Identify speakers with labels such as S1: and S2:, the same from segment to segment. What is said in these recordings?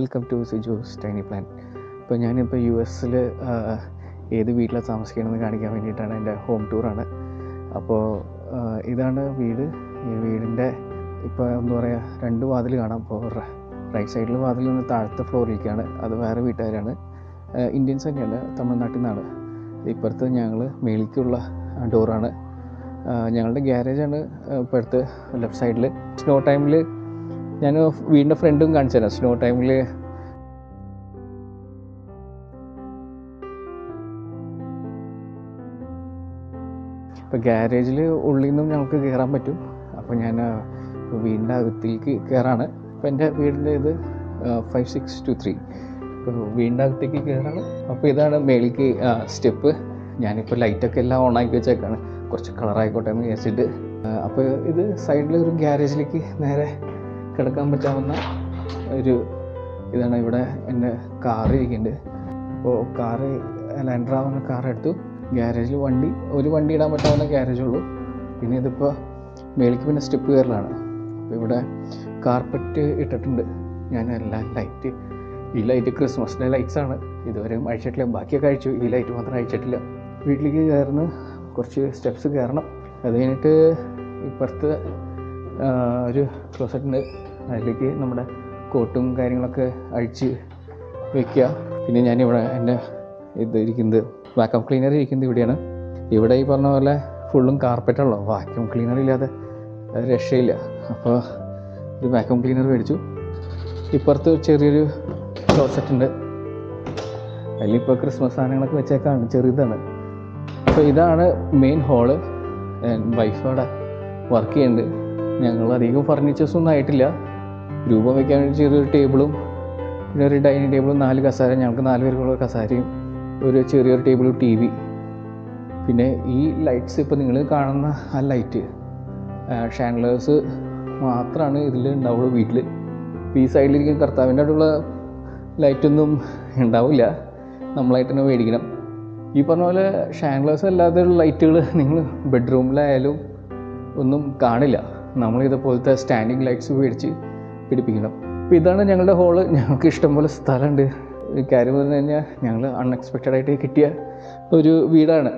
S1: Welcome to Sijo's tiny plan. ഇപ്പോൾ ഞാനിപ്പോൾ US-ൽ ഏത് വീട്ടിലാണ് താമസിക്കണമെന്ന് കാണിക്കാൻ വേണ്ടിയിട്ടാണ് എൻ്റെ ഹോം ടൂറാണ്. അപ്പോൾ ഇതാണ് വീട്. ഈ വീടിൻ്റെ ഇപ്പോൾ എന്താ പറയുക, 2 വാതിൽ കാണാം. അപ്പോൾ റൈറ്റ് സൈഡിൽ വാതിൽ നിന്ന് താഴത്തെ ഫ്ലോറിലേക്കാണ്. അത് വേറെ വീട്ടുകാരാണ്, ഇന്ത്യൻസ് തന്നെയാണ്, തമിഴ്നാട്ടിൽ നിന്നാണ്. ഇപ്പുറത്ത് ഞങ്ങൾ മേളിലേക്കുള്ള ഡോറാണ്. ഞങ്ങളുടെ ഗ്യാരേജാണ് ഇപ്പുറത്ത് ലെഫ്റ്റ് സൈഡിൽ. സ്നോ ടൈമിൽ ഞാൻ വീടിൻ്റെ ഫ്രണ്ടും കാണിച്ചു തരാം. സ്നോ ടൈമിൽ ഇപ്പോൾ ഗ്യാരേജിൽ ഉള്ളിൽ നിന്നും ഞങ്ങൾക്ക് കയറാൻ പറ്റും. അപ്പോൾ ഞാൻ വീടിൻ്റെ അകത്തേക്ക് കയറാണ്. ഇപ്പോൾ എൻ്റെ വീടിൻ്റെ ഇത് 5623. ഇപ്പോൾ വീടിൻ്റെ അകത്തേക്ക് കയറാണ്. അപ്പോൾ ഇതാണ് മേളിക്ക് സ്റ്റെപ്പ്. ഞാനിപ്പോൾ ലൈറ്റൊക്കെ എല്ലാം ഓണാക്കി വെച്ചേക്കാണ്, കുറച്ച് കളറായിക്കോട്ടെ എന്ന് വിചാരിച്ചിട്ട്. അപ്പോൾ ഇത് സൈഡിൽ ഒരു ഗ്യാരേജിലേക്ക് നേരെ കിടക്കാൻ പറ്റാവുന്ന ഒരു ഇതാണ്. ഇവിടെ എൻ്റെ കാറ് ഇരിക്കുന്നുണ്ട്. അപ്പോൾ കാറ് ലാൻഡർ ആവുന്ന കാർ എടുത്തു. ഗ്യാരേജിൽ ഒരു വണ്ടി ഇടാൻ പറ്റാവുന്ന ഗ്യാരേജുള്ളൂ. പിന്നെ ഇതിപ്പോൾ മേളിക്ക് പിന്നെ സ്റ്റെപ്പ് കയറലാണ്. അപ്പോൾ ഇവിടെ കാർപ്പറ്റ് ഇട്ടിട്ടുണ്ട്. ഞാൻ എല്ലാ ഈ ലൈറ്റ് ക്രിസ്മസിൻ്റെ ലൈറ്റ്സാണ്. ഇതുവരെയും അഴിച്ചിട്ടില്ല, ബാക്കിയൊക്കെ അഴിച്ചു, ഈ ലൈറ്റ് മാത്രം അഴിച്ചിട്ടില്ല. വീട്ടിലേക്ക് കയറുന്ന കുറച്ച് സ്റ്റെപ്സ് കയറണം. അത് കഴിഞ്ഞിട്ട് ഇപ്പുറത്ത് ഒരു ക്ലോസറ്റ് ഉണ്ട്. അതിലേക്ക് നമ്മുടെ കോട്ടും കാര്യങ്ങളൊക്കെ അഴിച്ച് വയ്ക്കുക. പിന്നെ ഞാനിവിടെ എൻ്റെ ഇരിക്കുന്നത് വാക്യൂം ക്ലീനർ ഇരിക്കുന്നത് ഇവിടെയാണ്. ഇവിടെ ഈ പറഞ്ഞ പോലെ ഫുള്ളും കാർപ്പറ്റുള്ളൂ. വാക്യൂം ക്ലീനർ ഇല്ലാതെ രക്ഷയില്ല. അപ്പോൾ ഒരു വാക്യൂം ക്ലീനർ മേടിച്ചു. ഇപ്പുറത്ത് ചെറിയൊരു ക്ലോസറ്റ് ഉണ്ട്. അതിലിപ്പോൾ ക്രിസ്മസ് സാധനങ്ങളൊക്കെ വെച്ചേക്കാണ്, ചെറുതാണ്. അപ്പോൾ ഇതാണ് മെയിൻ ഹോള്. വൈഫ് അവിടെ വർക്ക് ചെയ്യുന്നുണ്ട്. ഞങ്ങൾ അധികം ഫർണിച്ചേഴ്സൊന്നും ആയിട്ടില്ല. രൂപം വയ്ക്കാൻ വേണ്ടി ചെറിയൊരു ടേബിളും പിന്നെ ഒരു ഡൈനിങ് ടേബിളും 4 കസേര, ഞങ്ങൾക്ക് 4 പേർക്കുള്ള കസേരയും ഒരു ചെറിയൊരു ടേബിളും TV. പിന്നെ ഈ ലൈറ്റ്സ് ഇപ്പോൾ നിങ്ങൾ കാണുന്ന ആ ലൈറ്റ് ഷാൻഡലേഴ്സ് മാത്രമാണ് ഇതിൽ ഉണ്ടാവുള്ളൂ വീട്ടിൽ. ഈ സൈഡിലിരിക്കും കർത്താവിൻ്റെ അടുത്തുള്ള ലൈറ്റൊന്നും ഉണ്ടാവില്ല, നമ്മളായിട്ട് തന്നെ മേടിക്കണം. ഈ പറഞ്ഞ പോലെ ഷാൻഡലേഴ്സ് അല്ലാതെയുള്ള ലൈറ്റുകൾ നിങ്ങൾ ബെഡ്റൂമിലായാലും ഒന്നും കാണില്ല. നമ്മളിതുപോലത്തെ സ്റ്റാൻഡിങ് ലൈറ്റ്സ് മേടിച്ച് പിടിപ്പിക്കണം. അപ്പോൾ ഇതാണ് ഞങ്ങളുടെ ഹോള്. ഞങ്ങൾക്ക് ഇഷ്ടംപോലെ സ്ഥലമുണ്ട്. കാര്യം പറഞ്ഞു കഴിഞ്ഞാൽ ഞങ്ങൾ അൺഎക്സ്പെക്റ്റഡായിട്ട് കിട്ടിയ ഒരു വീടാണ്.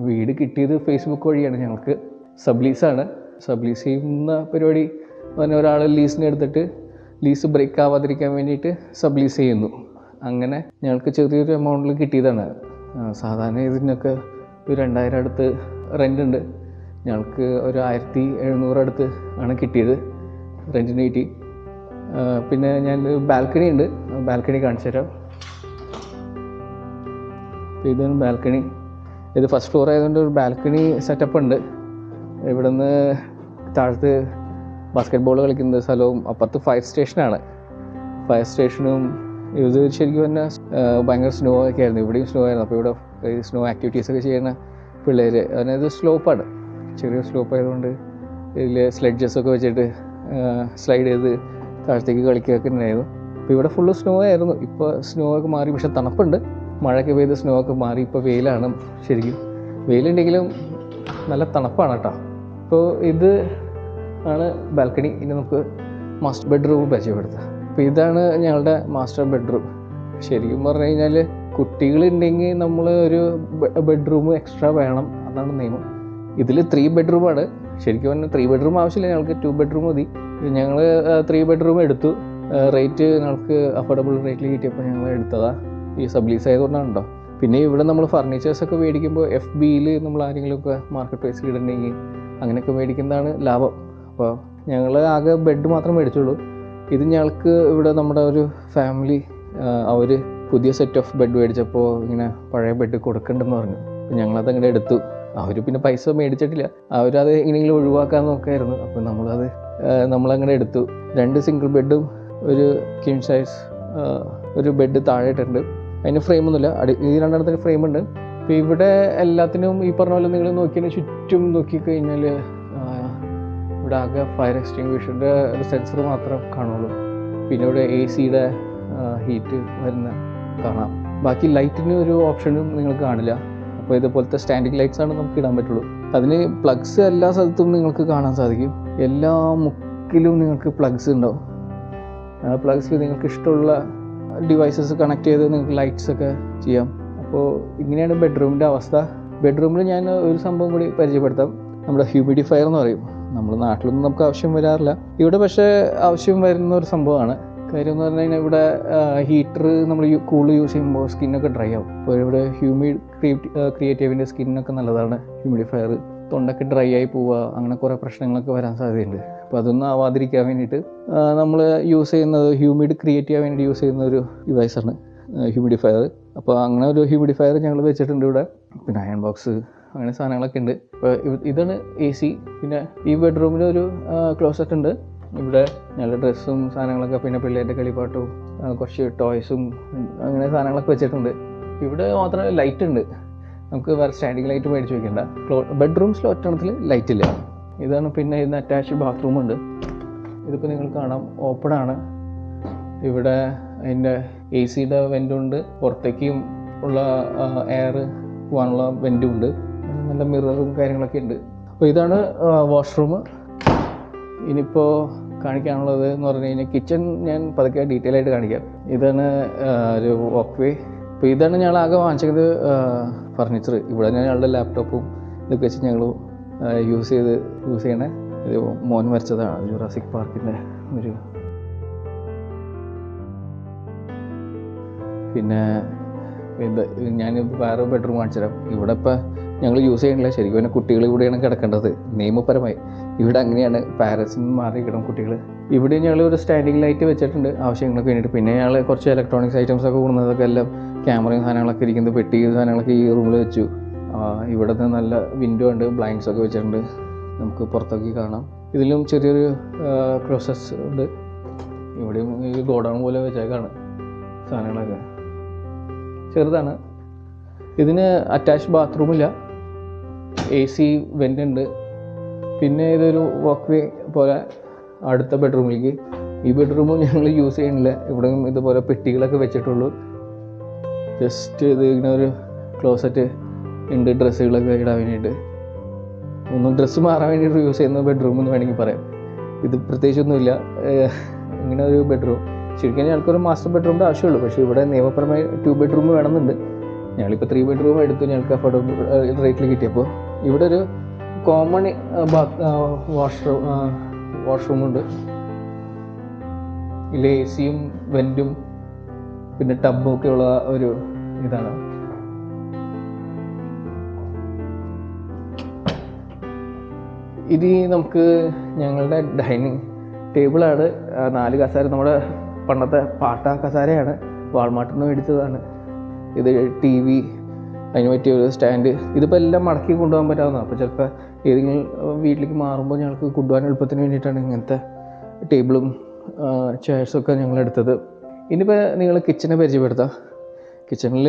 S1: വീട് കിട്ടിയത് ഫേസ്ബുക്ക് വഴിയാണ്. ഞങ്ങൾക്ക് സബ്ലീസാണ്. സബ്ലീസ് ചെയ്യുന്ന പരിപാടി പറഞ്ഞ ഒരാൾ ലീസിന് എടുത്തിട്ട് ലീസ് ബ്രേക്ക് ആവാതിരിക്കാൻ വേണ്ടിയിട്ട് സബ്ലീസ് ചെയ്യുന്നു. അങ്ങനെ ഞങ്ങൾക്ക് ചെറിയൊരു എമൗണ്ടിൽ കിട്ടിയതാണ്. സാധാരണ ഇതിനൊക്കെ ഒരു 2000 അടുത്ത് റെൻ്റ് ഉണ്ട്. ഞങ്ങൾക്ക് ഒരു 1700 അടുത്ത് ആണ് കിട്ടിയത് റെൻറ്റിന് കിട്ടി. പിന്നെ ഞാൻ ബാൽക്കണി ഉണ്ട്, ബാൽക്കണി കാണിച്ചു തരാം. ഇതാണ് ബാൽക്കണി. ഇത് ഫസ്റ്റ് ഫ്ലോർ ആയതുകൊണ്ട് ഒരു ബാൽക്കണി സെറ്റപ്പ് ഉണ്ട്. ഇവിടെ നിന്ന് താഴത്ത് ബാസ്കറ്റ് ബോൾ കളിക്കുന്ന സ്ഥലവും അപ്പുറത്ത് ഫയർ സ്റ്റേഷനാണ്. ഫയർ സ്റ്റേഷനും ഇത് ശരിക്കും തന്നെ ഭയങ്കര സ്നോ ഒക്കെ ആയിരുന്നു. ഇവിടെയും സ്നോ ആയിരുന്നു. അപ്പോൾ ഇവിടെ സ്നോ ആക്ടിവിറ്റീസൊക്കെ ചെയ്യുന്ന പിള്ളേർ, അതായത് സ്ലോപ്പാണ്, ചെറിയ സ്ലോപ്പ് ആയതുകൊണ്ട് ഇതിൽ സ്ലെഡ്ജസൊക്കെ വെച്ചിട്ട് സ്ലൈഡ് ചെയ്ത് താഴത്തേക്ക് കളിക്കുകയൊക്കെ ഉണ്ടായിരുന്നു. അപ്പോൾ ഇവിടെ ഫുള്ള് സ്നോ ആയിരുന്നു. ഇപ്പോൾ സ്നോ ഒക്കെ മാറി, പക്ഷെ തണുപ്പുണ്ട്. മഴയൊക്കെ പെയ്ത് സ്നോ ഒക്കെ മാറി. ഇപ്പോൾ വെയിലാണ്. ശരിക്കും വെയിലുണ്ടെങ്കിലും നല്ല തണുപ്പാണ് കേട്ടോ. അപ്പോൾ ഇത് ആണ് ബാൽക്കണി. ഇനി നമുക്ക് മാസ്റ്റർ ബെഡ്റൂം പരിചയപ്പെടുത്താം. അപ്പോൾ ഇതാണ് ഞങ്ങളുടെ മാസ്റ്റർ ബെഡ്റൂം. ശരിക്കും പറഞ്ഞു കഴിഞ്ഞാൽ കുട്ടികളുണ്ടെങ്കിൽ നമ്മൾ ഒരു ബെഡ്റൂം എക്സ്ട്രാ വേണം, അതാണ് നിയമം. ഇതിൽ 3 ബെഡ്റൂമാണ്. ശരിക്കും പറഞ്ഞാൽ 3 ബെഡ്റൂം ആവശ്യമില്ല, ഞങ്ങൾക്ക് 2 ബെഡ്റൂം മതി. ഞങ്ങൾ 3 ബെഡ്റൂം എടുത്തു. റേറ്റ് ഞങ്ങൾക്ക് അഫോർഡബിൾ റേറ്റിൽ കിട്ടിയപ്പോൾ ഞങ്ങൾ എടുത്തതാണ്. ഈ സബ്ലീസ് ആയതുകൊണ്ടാണ് കേട്ടോ. പിന്നെ ഇവിടെ നമ്മൾ ഫർണിച്ചേഴ്സൊക്കെ മേടിക്കുമ്പോൾ FBയിൽ നമ്മൾ ആരെങ്കിലുമൊക്കെ മാർക്കറ്റ് പ്രൈസിൽ ഇടണമെങ്കിൽ അങ്ങനെയൊക്കെ മേടിക്കുന്നതാണ് ലാഭം. അപ്പോൾ ഞങ്ങൾ ആകെ ബെഡ് മാത്രം മേടിച്ചുള്ളൂ. ഇത് ഞങ്ങൾക്ക് ഇവിടെ നമ്മുടെ ഒരു ഫാമിലി അവർ പുതിയ സെറ്റ് ഓഫ് ബെഡ് മേടിച്ചപ്പോൾ ഇങ്ങനെ പഴയ ബെഡ് കൊടുക്കണ്ടെന്ന് പറഞ്ഞു. അപ്പോൾ ഞങ്ങളത് അങ്ങനെ എടുത്തു. അവർ പിന്നെ പൈസ മേടിച്ചിട്ടില്ല, അവരത് എങ്ങനെയെങ്കിലും ഒഴിവാക്കാൻ നോക്കായിരുന്നു. അപ്പോൾ നമ്മളങ്ങനെ എടുത്തു. 2 സിംഗിൾ ബെഡും ഒരു കിങ് സൈസ് ഒരു ബെഡ് താഴെ ഇട്ടിട്ടുണ്ട്. അതിന് ഫ്രെയിമൊന്നുമില്ല, ഈ 2 ഫ്രെയിമുണ്ട്. അപ്പോൾ ഇവിടെ എല്ലാത്തിനും ഈ പറഞ്ഞ പോലെ നിങ്ങൾ നോക്കിയതിന് ചുറ്റും നോക്കിക്കഴിഞ്ഞാൽ ഇവിടെ ആകെ ഫയർ എക്സ്റ്റിങ്വിഷറിൻ്റെ ഒരു സെൻസർ മാത്രം കാണുള്ളൂ. പിന്നെ ഇവിടെ AC-യുടെ ഹീറ്റ് വരുന്ന കാണാം. ബാക്കി ലൈറ്റിന് ഒരു ഓപ്ഷനും നിങ്ങൾക്ക് കാണില്ല. അപ്പോൾ ഇതുപോലത്തെ സ്റ്റാൻഡിങ് ലൈറ്റ്സാണ് നമുക്ക് ഇടാൻ പറ്റുള്ളൂ. അതിന് പ്ലഗ്സ് എല്ലാ സ്ഥലത്തും നിങ്ങൾക്ക് കാണാൻ സാധിക്കും. എല്ലാ മുക്കിലും നിങ്ങൾക്ക് പ്ലഗ്സ് ഉണ്ടാവും. ആ പ്ലഗ്സിൽ നിങ്ങൾക്ക് ഇഷ്ടമുള്ള ഡിവൈസസ് കണക്ട് ചെയ്ത് നിങ്ങൾക്ക് ലൈറ്റ്സ് ഒക്കെ ചെയ്യാം. അപ്പോൾ ഇങ്ങനെയാണ് ബെഡ്റൂമിൻ്റെ അവസ്ഥ. ബെഡ്റൂമിൽ ഞാൻ ഒരു സംഭവം കൂടി പരിചയപ്പെടുത്താം. നമ്മുടെ ഹ്യൂമിഡിഫയർ എന്ന് പറയും. നമ്മുടെ നാട്ടിലൊന്നും നമുക്ക് ആവശ്യം വരാറില്ല, ഇവിടെ പക്ഷേ ആവശ്യം വരുന്ന ഒരു സംഭവമാണ്. കാര്യം എന്ന് പറഞ്ഞു കഴിഞ്ഞാൽ ഇവിടെ ഹീറ്റർ നമ്മൾ കൂടുതൽ യൂസ് ചെയ്യുമ്പോൾ സ്കിന്നൊക്കെ ഡ്രൈ ആവും. അപ്പോൾ ഇവിടെ ക്രിയേറ്റീവിൻ്റെ സ്കിന്നൊക്കെ നല്ലതാണ് ഹ്യൂമിഡിഫയർ. തൊണ്ടൊക്കെ ഡ്രൈ ആയി പോവുക, അങ്ങനെ കുറേ പ്രശ്നങ്ങളൊക്കെ വരാൻ സാധ്യതയുണ്ട്. അപ്പോൾ അതൊന്നും ആവാതിരിക്കാൻ വേണ്ടിയിട്ട് നമ്മൾ യൂസ് ചെയ്യുന്നത് ഹ്യൂമിഡ് ക്രിയേറ്റ് ചെയ്യാൻ വേണ്ടി യൂസ് ചെയ്യുന്ന ഒരു ഡിവൈസാണ് ഹ്യൂമിഡിഫയർ. അപ്പോൾ അങ്ങനെ ഒരു ഹ്യൂമിഡിഫയർ ഞങ്ങൾ വെച്ചിട്ടുണ്ട് ഇവിടെ. പിന്നെ അയൺ ബോക്സ് അങ്ങനെ സാധനങ്ങളൊക്കെ ഉണ്ട്. അപ്പോൾ ഇതാണ് AC. പിന്നെ ഈ ബെഡ്റൂമിൽ ഒരു ക്ലോസറ്റ് ഉണ്ട്. ഇവിടെ ഞങ്ങളുടെ ഡ്രസ്സും സാധനങ്ങളൊക്കെ, പിന്നെ പിള്ളേരുടെ കളിപ്പാട്ടും കുറച്ച് ടോയ്സും അങ്ങനെ സാധനങ്ങളൊക്കെ വെച്ചിട്ടുണ്ട്. ഇവിടെ മാത്രമേ ലൈറ്റ് ഉണ്ട്, നമുക്ക് വേറെ സ്റ്റാൻഡിങ് ലൈറ്റ് മേടിച്ച് വയ്ക്കേണ്ട. ബെഡ്റൂംസിൽ ഒറ്റണത്തിൽ ലൈറ്റ് ഇല്ല. ഇതാണ്. പിന്നെ ഇതിന് അറ്റാച്ച്ഡ് ബാത്റൂം ഉണ്ട്. ഇതിപ്പോൾ നിങ്ങൾ കാണാം, ഓപ്പൺ ആണ്. ഇവിടെ അതിൻ്റെ AC-യുടെ വെൻറ്റുണ്ട്, പുറത്തേക്കും ഉള്ള എയർ പോകാനുള്ള വെൻറ്റും ഉണ്ട്. നല്ല മിററും കാര്യങ്ങളൊക്കെ ഉണ്ട്. അപ്പോൾ ഇതാണ് വാഷ്റൂം. ഇനിയിപ്പോൾ കാണിക്കാനുള്ളത് എന്ന് പറഞ്ഞു കഴിഞ്ഞാൽ കിച്ചൺ ഞാൻ പതുക്കെ ഡീറ്റെയിൽ ആയിട്ട് കാണിക്കാം. ഇതാണ് ഒരു വാക്ക് വേ. അപ്പോൾ ഇതാണ് ഞങ്ങൾ ആകെ വാങ്ങിച്ചത് ഫർണിച്ചർ. ഇവിടെ ഞങ്ങളുടെ ലാപ്ടോപ്പും ഇതൊക്കെ വെച്ച് ഞങ്ങൾ യൂസ് ചെയ്യണേ. ഇത് മോൻ വരച്ചതാണ്, ജുറാസിക് പാർക്കിൻ്റെ ഒരു. പിന്നെ ഇത് ഞാൻ വേറെ ബെഡ്റൂം കാണിച്ചു തരാം. ഇവിടെ ഇപ്പോൾ ഞങ്ങൾ യൂസ് ചെയ്യണില്ല, ശരിക്കും പിന്നെ കുട്ടികൾ ഇവിടെയാണ് കിടക്കേണ്ടത് നിയമപരമായി. ഇവിടെ അങ്ങനെയാണ്, പാരൻസിൽ നിന്ന് മാറി കിടക്കും കുട്ടികൾ. ഇവിടെ ഞങ്ങൾ ഒരു സ്റ്റാൻഡിങ് ലൈറ്റ് വെച്ചിട്ടുണ്ട് ആവശ്യങ്ങൾക്ക് വേണ്ടിയിട്ട്. പിന്നെ ഞങ്ങൾ കുറച്ച് ഇലക്ട്രോണിക്സ് ഐറ്റംസ് ഒക്കെ കൂടുന്നതൊക്കെ എല്ലാം ക്യാമറയും സാധനങ്ങളൊക്കെ ഇരിക്കുന്നത്, പെട്ടിയും സാധനങ്ങളൊക്കെ ഈ റൂമിൽ വെച്ചു. ഇവിടെ നിന്ന് നല്ല വിൻഡോ ഉണ്ട്, ബ്ലൈൻഡ്സ് ഒക്കെ വെച്ചിട്ടുണ്ട്, നമുക്ക് പുറത്തേക്ക് കാണാം. ഇതിലും ചെറിയൊരു ക്ലോസസ് ഉണ്ട്. ഇവിടെയും ഈ ഗോഡൗൺ പോലെ വെച്ചേക്കാണ് സാധനങ്ങളൊക്കെ, ചെറുതാണ്. ഇതിന് അറ്റാച്ച്ഡ് ബാത്റൂമില്ല, AC വെൻ്റ് ഉണ്ട്. പിന്നെ ഇതൊരു വാക്ക് വേ പോലെ അടുത്ത ബെഡ്റൂമിലേക്ക്. ഈ ബെഡ്റൂമും ഞങ്ങൾ യൂസ് ചെയ്യണില്ല, ഇവിടെയും ഇതുപോലെ പെട്ടികളൊക്കെ വെച്ചിട്ടുള്ളൂ. ജസ്റ്റ് ഇത് ഇങ്ങനെ ഒരു ക്ലോസറ്റ് ഉണ്ട്, ഡ്രസ്സുകളൊക്കെ ഇടാൻ വേണ്ടിയിട്ട്. ഡ്രസ്സ് മാറാൻ വേണ്ടിയിട്ട് യൂസ് ചെയ്യുന്ന ബെഡ്റൂം എന്ന് വേണമെങ്കിൽ പറയാം. ഇത് പ്രത്യേകിച്ചൊന്നുമില്ല, ഇങ്ങനെ ഒരു ബെഡ്റൂം. ശരിക്കും ഞങ്ങൾക്കൊരു മാസ്റ്റർ ബെഡ്റൂമിൻ്റെ ആവശ്യമുള്ളൂ, പക്ഷേ ഇവിടെ നിയമപരമായി 2 ബെഡ്റൂം വേണമെന്നുണ്ട്. ഞങ്ങളിപ്പോൾ 3 ബെഡ്റൂം എടുത്തു, ഞങ്ങൾക്ക് അഫോർഡബിൾ റേറ്റിൽ കിട്ടിയപ്പോൾ. ഇവിടെ ഒരു കോമൺ വാഷ്റൂമുണ്ട്. ഇതിൽ AC-യും വെൻറ്റും പിന്നെ ടബും ഒക്കെ ഉള്ള ഒരു ഇതാണ്. ഇത് നമുക്ക് ഞങ്ങളുടെ ഡൈനിങ് ടേബിളാണ്. 4 കസേര, നമ്മുടെ പണ്ടത്തെ പാട്ട കസേരയാണ്, വാൾമാർട്ടിൽ നിന്ന് മേടിച്ചതാണ്. ഇത് TV, അതിന് പറ്റിയ ഒരു സ്റ്റാൻഡ്. ഇതിപ്പോൾ എല്ലാം മടക്കി കൊണ്ടുപോകാൻ പറ്റാവുന്നതാണ്. അപ്പോൾ ചിലപ്പോൾ ഏതെങ്കിലും വീട്ടിലേക്ക് മാറുമ്പോൾ ഞങ്ങൾക്ക് കൊണ്ടുപോകാൻ എളുപ്പത്തിന് വേണ്ടിയിട്ടാണ് ഇങ്ങനത്തെ ടേബിളും ചെയർസൊക്കെ ഞങ്ങൾ എടുത്തത്. ഇനിയിപ്പോൾ നിങ്ങൾ കിച്ചനെ പരിചയപ്പെടുത്താം. കിച്ചണിൽ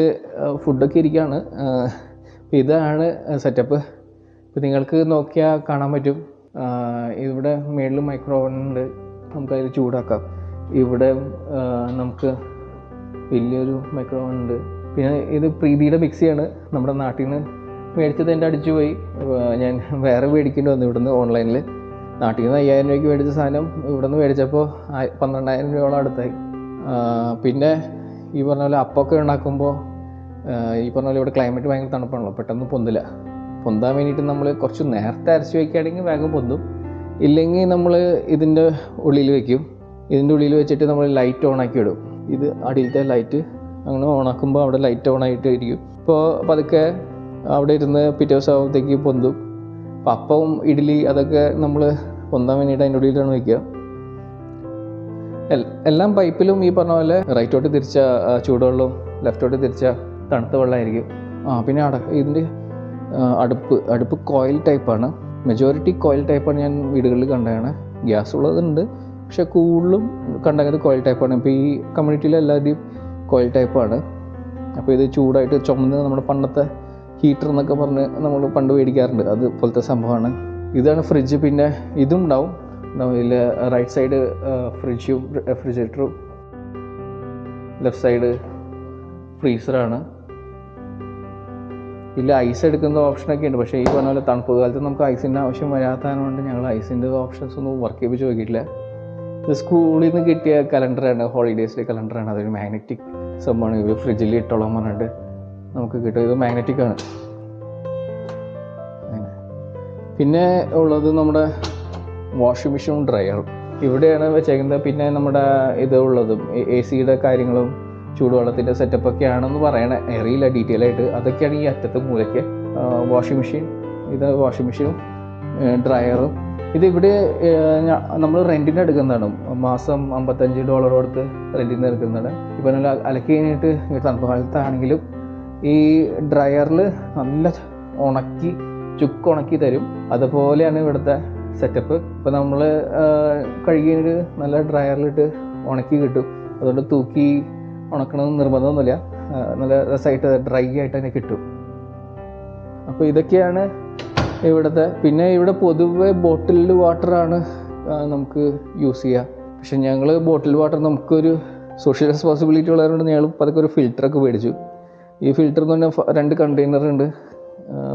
S1: ഫുഡൊക്കെ ഇരിക്കുകയാണ്. ഇതാണ് സെറ്റപ്പ്. ഇപ്പോൾ നിങ്ങൾക്ക് നോക്കിയാൽ കാണാൻ പറ്റും, ഇവിടെ മേളിൽ മൈക്രോ ഓവൻ ഉണ്ട്, നമുക്കതിൽ ചൂടാക്കാം. ഇവിടെ നമുക്ക് വലിയൊരു മൈക്രോ ഓവൻ ഉണ്ട്. പിന്നെ ഇത് പ്രീതിയുടെ മിക്സിയാണ്, നമ്മുടെ നാട്ടിൽ നിന്ന് മേടിച്ചത്. എൻ്റെ അടിച്ചു പോയി, ഞാൻ വേറെ മേടിക്കേണ്ടി വന്നു ഇവിടുന്ന് ഓൺലൈനിൽ. നാട്ടിൽ നിന്ന് 5000 രൂപയ്ക്ക് മേടിച്ച സാധനം ഇവിടെ നിന്ന് മേടിച്ചപ്പോൾ 12,000 രൂപയോളം അടുത്തായി. പിന്നെ ഈ പറഞ്ഞ പോലെ അപ്പമൊക്കെ ഉണ്ടാക്കുമ്പോൾ ഈ പറഞ്ഞ പോലെ ഇവിടെ ക്ലൈമറ്റ് ഭയങ്കര തണുപ്പാണല്ലോ, പെട്ടെന്ന് പൊന്താൻ വേണ്ടിയിട്ട് നമ്മൾ കുറച്ച് നേരത്തെ അരച്ച് വയ്ക്കുകയാണെങ്കിൽ വേഗം പൊന്തും. ഇല്ലെങ്കിൽ നമ്മൾ ഇതിൻ്റെ ഉള്ളിൽ വയ്ക്കും. ഇതിൻ്റെ ഉള്ളിൽ വെച്ചിട്ട് നമ്മൾ ലൈറ്റ് ഓണാക്കി ഇടും. ഇത് അടിയിലത്തെ ലൈറ്റ് അങ്ങനെ ഓണാക്കുമ്പോൾ അവിടെ ലൈറ്റ് ഓണായിട്ട് ഇരിക്കും. ഇപ്പോൾ പതുക്കെ അവിടെ ഇരുന്ന് പിറ്റേ ദിവസം ആകുമ്പോഴത്തേക്ക് പൊന്തും. അപ്പോൾ അപ്പവും ഇഡ്ഡലി അതൊക്കെ നമ്മൾ പൊന്താൻ വേണ്ടിയിട്ട് അതിൻ്റെ ഉള്ളിലാണ് വയ്ക്കുക. എല്ലാം പൈപ്പിലും ഈ പറഞ്ഞ പോലെ റൈറ്റോട്ട് തിരിച്ച ചൂടുവെള്ളവും ലെഫ്റ്റോട്ട് തിരിച്ച തണുത്ത വെള്ളമായിരിക്കും. പിന്നെ ഇതിൻ്റെ അടുപ്പ് കോയിൽ ടൈപ്പാണ്. മെജോറിറ്റി കോയിൽ ടൈപ്പാണ് ഞാൻ വീടുകളിൽ കണ്ടതാണ്. ഗ്യാസ് ഉള്ളതുണ്ട്, പക്ഷേ കൂടുതലും കണ്ടത് കോയിൽ ടൈപ്പാണ്. ഇപ്പോൾ ഈ കമ്മ്യൂണിറ്റിയിൽ എല്ലാവരുടെയും കോയിൽ ടൈപ്പാണ്. അപ്പോൾ ഇത് ചൂടായിട്ട് ചുമന്ന് നമ്മുടെ പണ്ടത്തെ ഹീറ്റർ എന്നൊക്കെ പറഞ്ഞ് നമ്മൾ പണ്ട് മേടിക്കാറുണ്ട്, അതുപോലത്തെ സംഭവമാണ്. ഇതാണ് ഫ്രിഡ്ജ്. പിന്നെ ഇതും ഉണ്ടാവും. ഇതിൽ റൈറ്റ് സൈഡ് ഫ്രിഡ്ജും റെഫ്രിജറേറ്ററും, ലെഫ്റ്റ് സൈഡ് ഫ്രീസറാണ്. ഇതിൽ ഐസ് എടുക്കുന്ന ഓപ്ഷനൊക്കെ ഉണ്ട്, പക്ഷേ ഈ പറഞ്ഞ പോലെ തണുപ്പ് കാലത്ത് നമുക്ക് ഐസിൻ്റെ ആവശ്യം വരാത്തതുകൊണ്ട് ഞങ്ങൾ ഐസിൻ്റെ ഓപ്ഷൻസ് ഒന്നും വർക്ക് ചെയ്യിപ്പിച്ച് നോക്കിയിട്ടില്ല. ഇത് സ്കൂളിൽ നിന്ന് കിട്ടിയ കലണ്ടറാണ്, ഹോളിഡേയ്സിലെ കലണ്ടറാണ്. അതൊരു മാഗ്നറ്റിക് സംഭവമാണ്. ഇവർ ഫ്രിഡ്ജിൽ ഇട്ടോളാൻ പറഞ്ഞിട്ട് നമുക്ക് കിട്ടും. ഇത് മാഗ്നറ്റിക്കാണ്. പിന്നെ ഉള്ളത് നമ്മുടെ വാഷിംഗ് മെഷീനും ഡ്രയറും ഇവിടെയാണ് വെച്ചേക്കുന്നത്. പിന്നെ നമ്മുടെ ഇത് ഉള്ളതും AC-യുടെ കാര്യങ്ങളും ചൂടുവെള്ളത്തിൻ്റെ സെറ്റപ്പൊക്കെ ആണെന്ന് പറയണേ, അറിയില്ല ഡീറ്റെയിൽ ആയിട്ട്. അതൊക്കെയാണ് ഈ അറ്റത്ത് മൂലയ്ക്ക്. വാഷിംഗ് മെഷീൻ, ഇത് വാഷിംഗ് മെഷീനും ഡ്രയറും. ഇതിവിടെ നമ്മൾ റെൻറ്റിന് എടുക്കുന്നതാണ്. മാസം $55 കൊടുത്ത് റെൻറ്റിന് എടുക്കുന്നതാണ്. ഇപ്പം നല്ല അലക്കി കഴിഞ്ഞിട്ട് തണുപ്പ് കാലത്താണെങ്കിലും ഈ ഡ്രയറിൽ നല്ല ഉണക്കി ചുക്കുണക്കി തരും. അതുപോലെയാണ് ഇവിടുത്തെ സെറ്റപ്പ്. ഇപ്പോൾ നമ്മൾ കഴുകിയിട്ട് നല്ല ഡ്രയറിലിട്ട് ഉണക്കി കിട്ടും. അതുകൊണ്ട് തൂക്കി ഉണക്കണമെന്ന് നിർബന്ധമൊന്നുമില്ല. നല്ല രസമായിട്ട് ഡ്രൈ ആയിട്ട് തന്നെ കിട്ടും. അപ്പോൾ ഇതൊക്കെയാണ് ഇവിടുത്തെ. പിന്നെ ഇവിടെ പൊതുവെ ബോട്ടിൽഡ് വാട്ടറാണ് നമുക്ക് യൂസ് ചെയ്യുക. പക്ഷെ ഞങ്ങൾ ബോട്ടിൽ വാട്ടർ നമുക്കൊരു സോഷ്യൽ റെസ്പോൺസിബിലിറ്റി ഉള്ളതുകൊണ്ട് ഞങ്ങൾ പതുക്കെ ഒരു ഫിൽറ്ററൊക്കെ മേടിച്ചു. ഈ ഫിൽറ്റർ എന്ന് പറഞ്ഞാൽ 2 കണ്ടെയ്നറുണ്ട്.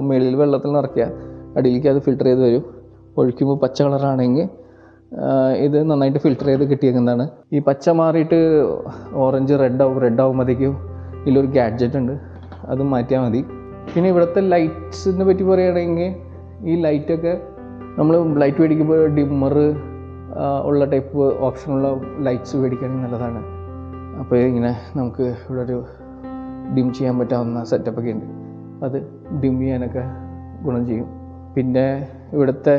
S1: മുകളിൽ വെള്ളത്തിൽ നിറയ്ക്കുക, അടിയിലേക്ക് അത് ഫിൽറ്റർ ചെയ്ത് വരും. ഒഴിക്കുമ്പോൾ പച്ച കളറാണെങ്കിൽ ഇത് നന്നായിട്ട് ഫിൽറ്റർ ചെയ്ത് കിട്ടിയേക്കുന്നതാണ്. ഈ പച്ച മാറിയിട്ട് ഓറഞ്ച് റെഡ് ആകുമ്പോഴത്തേക്കും ഇതിലൊരു ഗാഡ്ജറ്റ് ഉണ്ട്, അത് മാറ്റിയാൽ മതി. പിന്നെ ഇവിടുത്തെ ലൈറ്റ്സിനെ പറ്റി പറയുകയാണെങ്കിൽ ഈ ലൈറ്റൊക്കെ നമ്മൾ ലൈറ്റ് മേടിക്കുമ്പോൾ ഡിമ്മർ ഉള്ള ടൈപ്പ് ഓപ്ഷനുള്ള ലൈറ്റ്സ് മേടിക്കുകയാണെങ്കിൽ നല്ലതാണ്. അപ്പോൾ ഇങ്ങനെ നമുക്ക് ഇവിടെ ഒരു ഡിം ചെയ്യാൻ പറ്റാവുന്ന സെറ്റപ്പൊക്കെ ഉണ്ട്. അത് ഡിം ചെയ്യാനൊക്കെ ഗുണം ചെയ്യും. പിന്നെ ഇവിടുത്തെ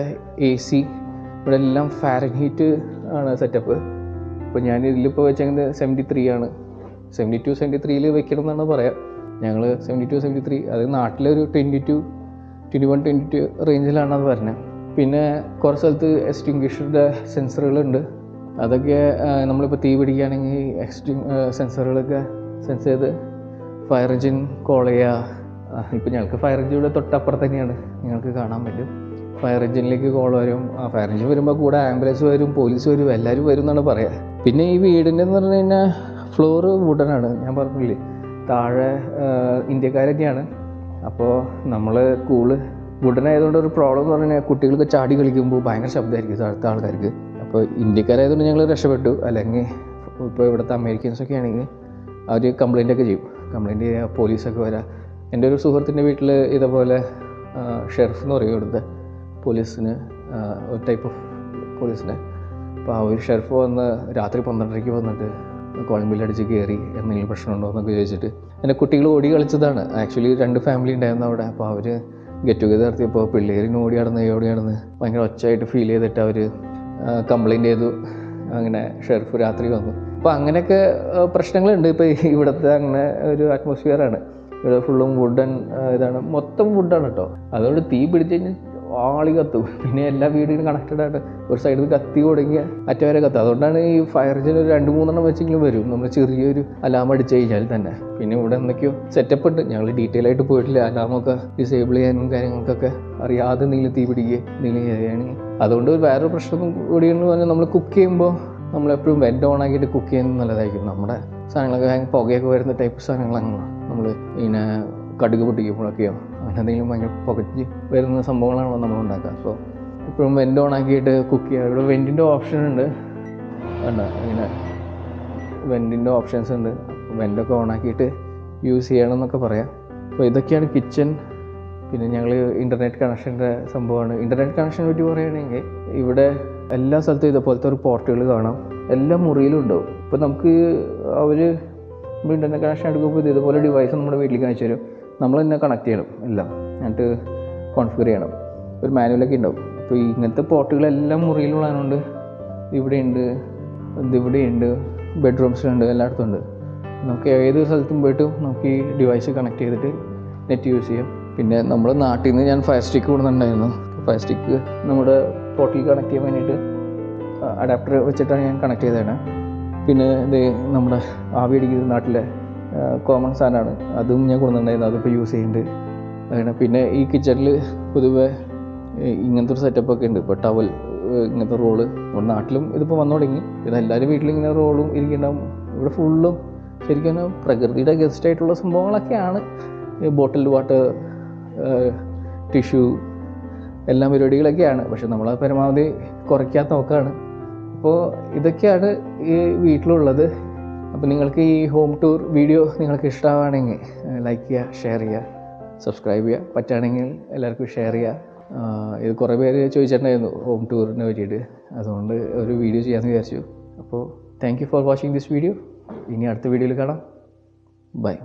S1: AC ഇവിടെ എല്ലാം ഫാരൻഹീറ്റ് ആണ് സെറ്റപ്പ്. ഇപ്പോൾ ഞാൻ ഇതിലിപ്പോൾ വെച്ചേക്കുന്നത് 73 ആണ്. 72, 73 വെക്കണം എന്നാണ് പറയാം. ഞങ്ങൾ 72, 73, അത് നാട്ടിലൊരു 22, 21, 22 റേഞ്ചിലാണ് അത് വരുന്നത്. പിന്നെ കുറച്ച് സ്ഥലത്ത് എക്സ്റ്റിങ്ക്വിഷറുടെ സെൻസറുകളുണ്ട്. അതൊക്കെ നമ്മളിപ്പോൾ തീ പിടിക്കുകയാണെങ്കിൽ സെൻസറുകളൊക്കെ സെൻസ് ചെയ്ത് ഫയർ എഞ്ചിൻ കോൾ ചെയ്യുക. ഇപ്പോൾ ഞങ്ങൾക്ക് ഫയർ എഞ്ചിൻ ഇവിടെ തൊട്ടപ്പുറത്ത് തന്നെയാണ്, ഞങ്ങൾക്ക് കാണാൻ പറ്റും. ഫയർ എഞ്ചിനിലേക്ക് കോൾ വരും. ഫയർ എഞ്ചിൻ വരുമ്പോൾ കൂടെ ആംബുലൻസ് വരും, പോലീസ് വരും, എല്ലാവരും വരും എന്നാണ് പറയുക. പിന്നെ ഈ വീടിൻ്റെ എന്ന് പറഞ്ഞു കഴിഞ്ഞാൽ ഫ്ലോറ് വുഡനാണ്. ഞാൻ പറഞ്ഞില്ലേ, താഴെ ഇന്ത്യക്കാർ തന്നെയാണ്. അപ്പോൾ നമ്മൾ വുഡനായതുകൊണ്ട് ഒരു പ്രോബ്ലം എന്ന് പറഞ്ഞു കഴിഞ്ഞാൽ കുട്ടികൾക്ക് ചാടി കളിക്കുമ്പോൾ ഭയങ്കര ശബ്ദമായിരിക്കും താഴത്തെ ആൾക്കാർക്ക്. അപ്പോൾ ഇന്ത്യക്കാരായതുകൊണ്ട് ഞങ്ങൾ രക്ഷപ്പെട്ടു. അല്ലെങ്കിൽ ഇപ്പോൾ ഇവിടുത്തെ അമേരിക്കൻസൊക്കെ ആണെങ്കിൽ അവർ കംപ്ലൈൻ്റൊക്കെ ചെയ്യും. കംപ്ലൈൻറ്റ് ചെയ്യുക, പോലീസൊക്കെ വരാം. എൻ്റെ ഒരു സുഹൃത്തിൻ്റെ വീട്ടിൽ ഇതേപോലെ ഷെറിഫ് എന്ന് പറയും ഇവിടുത്തെ പോലീസിന്, ഒരു ടൈപ്പ് ഓഫ് പോലീസിനെ. അപ്പോൾ ആ ഒരു ഷെറിഫ് വന്ന് രാത്രി 12:30 വന്നിട്ട് കോളിംഗ് ബില്ലടിച്ച് കയറി എന്തെങ്കിലും പ്രശ്നമുണ്ടോ എന്നൊക്കെ ചോദിച്ചിട്ട് എൻ്റെ കുട്ടികൾ ഓടി കളിച്ചതാണ്. ആക്ച്വലി 2 ഫാമിലി ഉണ്ടായിരുന്നു അവിടെ. അപ്പോൾ അവർ ഗെറ്റ് ടുഗെദർ നടത്തിയപ്പോൾ പിള്ളേരിന് ഓടി നടന്ന് ഭയങ്കര ഒച്ചയായിട്ട് ഫീൽ ചെയ്തിട്ട് അവർ കംപ്ലൈൻറ്റ് ചെയ്തു. അങ്ങനെ ഷെറിഫ് രാത്രി വന്നു. അപ്പോൾ അങ്ങനെയൊക്കെ പ്രശ്നങ്ങളുണ്ട്. ഇപ്പോൾ ഇവിടുത്തെ അങ്ങനെ ഒരു അറ്റ്മോസ്ഫിയറാണ്. ഇവിടെ ഫുള്ളും വുഡൻ ഇതാണ്, മൊത്തം വുഡാണ് കേട്ടോ. അതുകൊണ്ട് തീ പിടിച്ച് കഴിഞ്ഞാൽ ആളി കത്തും. പിന്നെ എല്ലാ വീടിനും കണക്റ്റഡ് ആണ്. ഒരു സൈഡിൽ കത്തി തുടങ്ങിയ അറ്റവരെ കത്തും. അതുകൊണ്ടാണ് ഈ ഫയർ എഞ്ചിൻ ഒരു 2-3 വെച്ചെങ്കിലും വരും നമ്മൾ ചെറിയൊരു അലാം അടിച്ചു കഴിഞ്ഞാൽ തന്നെ. പിന്നെ ഇവിടെ എന്തൊക്കെയോ സെറ്റപ്പ് ഉണ്ട്, ഞങ്ങൾ ഡീറ്റെയിൽ ആയിട്ട് പോയിട്ടില്ല. അലാമൊക്കെ ഡിസേബിൾ ചെയ്യാനും കാര്യങ്ങൾക്കൊക്കെ അറിയാതെ എന്തെങ്കിലും തീ പിടിക്കുക എന്തെങ്കിലും ചെയ്യുകയാണെങ്കിൽ. അതുകൊണ്ട് വേറൊരു പ്രശ്നം കൂടിയെന്ന് പറഞ്ഞാൽ നമ്മൾ കുക്ക് ചെയ്യുമ്പോൾ നമ്മളെപ്പോഴും വെൻ്റ് ഓൺ ആക്കിയിട്ട് കുക്ക് ചെയ്യുന്നത് നല്ലതായിരിക്കും. നമ്മുടെ സാധനങ്ങളൊക്കെ പുകയൊക്കെ വരുന്ന ടൈപ്പ് സാധനങ്ങളാണ് നമ്മൾ ഇങ്ങനെ കടുക് പൊട്ടിക്കുമ്പോഴൊക്കെയോ അങ്ങനെ എന്തെങ്കിലും ഭയങ്കര പുകച്ച് വരുന്ന സംഭവങ്ങളാണല്ലോ നമ്മൾ ഉണ്ടാക്കുക. അപ്പോൾ എപ്പോഴും വെൻ്റ് ഓൺ ആക്കിയിട്ട് കുക്ക് ചെയ്യുക. ഇവിടെ വെൻറ്റിൻ്റെ ഓപ്ഷൻ ഉണ്ട്, വേണ്ട ഇങ്ങനെ വെൻറ്റിൻ്റെ ഓപ്ഷൻസ് ഉണ്ട്. വെൻ്റൊക്കെ ഓൺ ആക്കിയിട്ട് യൂസ് ചെയ്യണം എന്നൊക്കെ പറയാം. അപ്പോൾ ഇതൊക്കെയാണ് കിച്ചൺ. പിന്നെ ഞങ്ങൾ ഇൻ്റർനെറ്റ് കണക്ഷൻ്റെ സംഭവമാണ്. ഇൻ്റർനെറ്റ് കണക്ഷനെ പറ്റി പറയുകയാണെങ്കിൽ ഇവിടെ എല്ലാ സ്ഥലത്തും ഇതുപോലത്തെ ഒരു പോർട്ടുകൾ കാണാം. എല്ലാ മുറിയിലും ഉണ്ടാവും. ഇപ്പോൾ നമുക്ക് അവർ നമ്മൾ ഇൻ്റർനെറ്റ് കണക്ഷൻ എടുക്കുമ്പോൾ ഇതുപോലെ ഡിവൈസ് നമ്മുടെ വീട്ടിലേക്ക് അയച്ചു തരും. നമ്മൾ തന്നെ കണക്ട് ചെയ്യണം എല്ലാം, എന്നിട്ട് കോൺഫിഗർ ചെയ്യണം. ഒരു മാനുവലൊക്കെ ഉണ്ടാവും. അപ്പോൾ ഇങ്ങനത്തെ പോർട്ടുകളെല്ലാം മുറിയിലുള്ളതുകൊണ്ട് ഇവിടെയുണ്ട്, ഇതിവിടെയുണ്ട്, ബെഡ്റൂംസിലുണ്ട്, എല്ലായിടത്തും ഉണ്ട്. നമുക്ക് ഏത് സ്ഥലത്തും പോയിട്ട് നമുക്ക് ഈ ഡിവൈസ് കണക്ട് ചെയ്തിട്ട് നെറ്റ് യൂസ് ചെയ്യാം. പിന്നെ നമ്മൾ നാട്ടിൽ നിന്ന് ഞാൻ ഫയർ സ്റ്റിക്ക് കൊണ്ടുവന്നിട്ടുണ്ടായിരുന്നു. ഫയർ സ്റ്റിക്ക് നമ്മുടെ പോർട്ടിൽ കണക്ട് ചെയ്യാൻ വേണ്ടിയിട്ട് അഡാപ്റ്റർ വെച്ചിട്ടാണ് ഞാൻ കണക്ട് ചെയ്തതാണ്. പിന്നെ ഇത് നമ്മുടെ ആവി അടിക്കുന്ന നാട്ടിലെ കോമൺ സാധനമാണ്, അതും ഞാൻ കൊണ്ടുവന്നിട്ടുണ്ടായിരുന്നു. അതിപ്പോൾ യൂസ് ചെയ്യുന്നുണ്ട്. അങ്ങനെ പിന്നെ ഈ കിച്ചണിൽ പൊതുവെ ഇങ്ങനത്തെ ഒരു സെറ്റപ്പൊക്കെ ഉണ്ട്. ഇപ്പോൾ ടവൽ ഇങ്ങനത്തെ റോള് നമ്മുടെ നാട്ടിലും ഇതിപ്പോൾ വന്നു തുടങ്ങി. ഇതെല്ലാവരും വീട്ടിലും ഇങ്ങനെ റോളും ഇരിക്കുന്നുണ്ടാവും. ഇവിടെ ഫുള്ളും ശരിക്കും പ്രകൃതിയുടെ ഗസ്റ്റായിട്ടുള്ള സംഭവങ്ങളൊക്കെയാണ്. ബോട്ടിൽഡ് വാട്ടർ, ടിഷ്യൂ, എല്ലാ പരിപാടികളൊക്കെയാണ്. പക്ഷെ നമ്മൾ പരമാവധി കുറയ്ക്കാൻ നോക്കുകയാണ്. അപ്പോൾ ഇതൊക്കെയാണ് ഈ വീട്ടിലുള്ളത്. അപ്പോൾ നിങ്ങൾക്ക് ഈ ഹോം ടൂർ വീഡിയോ നിങ്ങൾക്ക് ഇഷ്ടമാണെങ്കിൽ ലൈക്ക് ചെയ്യുക, ഷെയർ ചെയ്യുക, സബ്സ്ക്രൈബ് ചെയ്യുക, പറ്റുകയാണെങ്കിൽ എല്ലാവർക്കും ഷെയർ ചെയ്യുക. ഇത് കുറേ പേര് ചോദിച്ചിട്ടുണ്ടായിരുന്നു ഹോം ടൂറിനെ പറ്റിയിട്ട്, അതുകൊണ്ട് ഒരു വീഡിയോ ചെയ്യാമെന്ന് വിചാരിച്ചു. അപ്പോൾ thank you for watching this video. ഇനി അടുത്ത വീഡിയോയിൽ കാണാം. ബൈ.